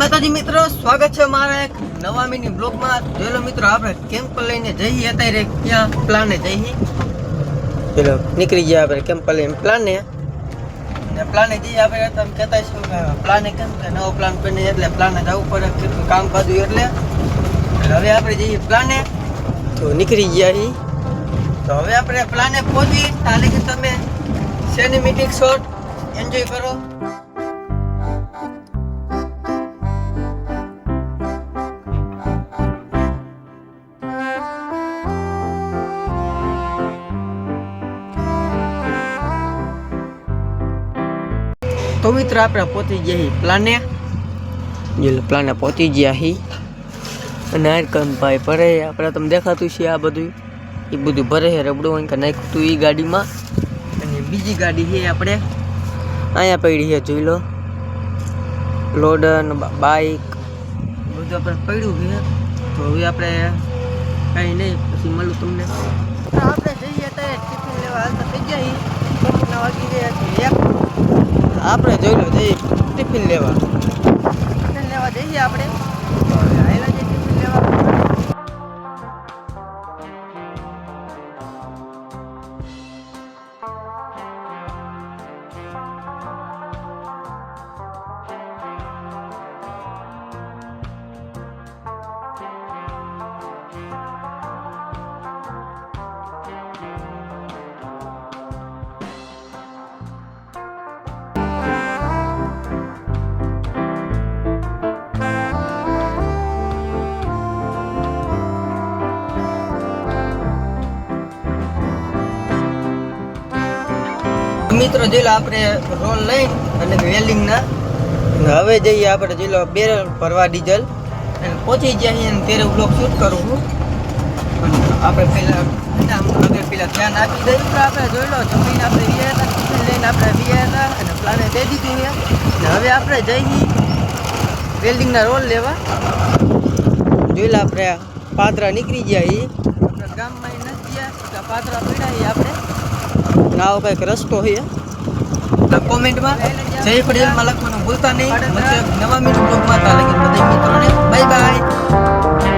માતાજી મિત્રો, સ્વાગત છે મારા એક નવા મિની બ્લોગમાં। જોયેલો મિત્રો, આપણે કેમ્પ લઈને જઈએ અત્યારે ક્યાં પ્લાને જઈએ। ચલો નીકળી ગયા આપણે કેમ્પ લઈને પ્લાને જઈએ। આપણે તમે કહેતા છો કે પ્લાને કેમ કે નવો પ્લાન કરીને એટલે પ્લાને જવું પડે, કેટલું કામ કાઢ્યું એટલે હવે આપણે જઈએ પ્લાને। તો નીકળી ગયા છીએ, તો હવે આપણે પ્લાને પહોંચી તાલે કે તમે સિનેમેટિક શોટ એન્જોય કરો। તો મિત્રો આપણે પહોંચી ગયા છીએ પ્લાને, પ્લાને પહોંચી ગયા છીએ અને ભાઈ ભરે આપણે તમને દેખાતું છે આ બધું, એ બધું ભરે છે રબડું કે નાખ્યું હતું એ ગાડીમાં। અને બીજી ગાડી છે આપણે અહીંયા પડી છે, જોઈ લો લોડર બાઇક બધું આપણે પડ્યું છે। તો હવે આપણે કાંઈ નહીં, પછી મળું તમને। આપણે જઈએ ત્યારે ટિફિન લેવા હાલતા થઈ ગયા છીએ, 9 વાગી ગયા છે। આપણે જોઈ લો જઈએ ટિફિન લેવા જઈએ આપણે, આવેલા જઈએ ટિફિન લેવા। મિત્રો જોઈ લો આપણે રોલ લઈ અને વેલ્ડિંગના હવે જઈએ આપણે જોઈ લો બેરલ ભરવા ડીઝલ અને પહોંચી ગયા છીએ અને ત્યારે બ્લોગ શૂટ કરું છું। આપણે પહેલાં ધ્યાન આપી દઈએ તો આપણે જોઈ લો જમીન આપણે ગયા હતા, ટિફિન લઈને આપણે ગયા હતા અને પ્લાને દઈ દીધું છે। અને હવે આપણે જઈએ વેલ્ડિંગના રોલ લેવા। જોઈ લો આપણે પાદરા નીકળી ગયા છીએ, આપણે ગામમાં નથી ગયા, પાદરા પડ્યા છીએ આપણે આવો કંઈક રસ્તો છે। કોમેન્ટમાં જય પટેલમાં લખવાનું ભૂલતા નહીં। નવા મિની બ્લોગમાં તાલે બધા મિત્રોને બાય બાય।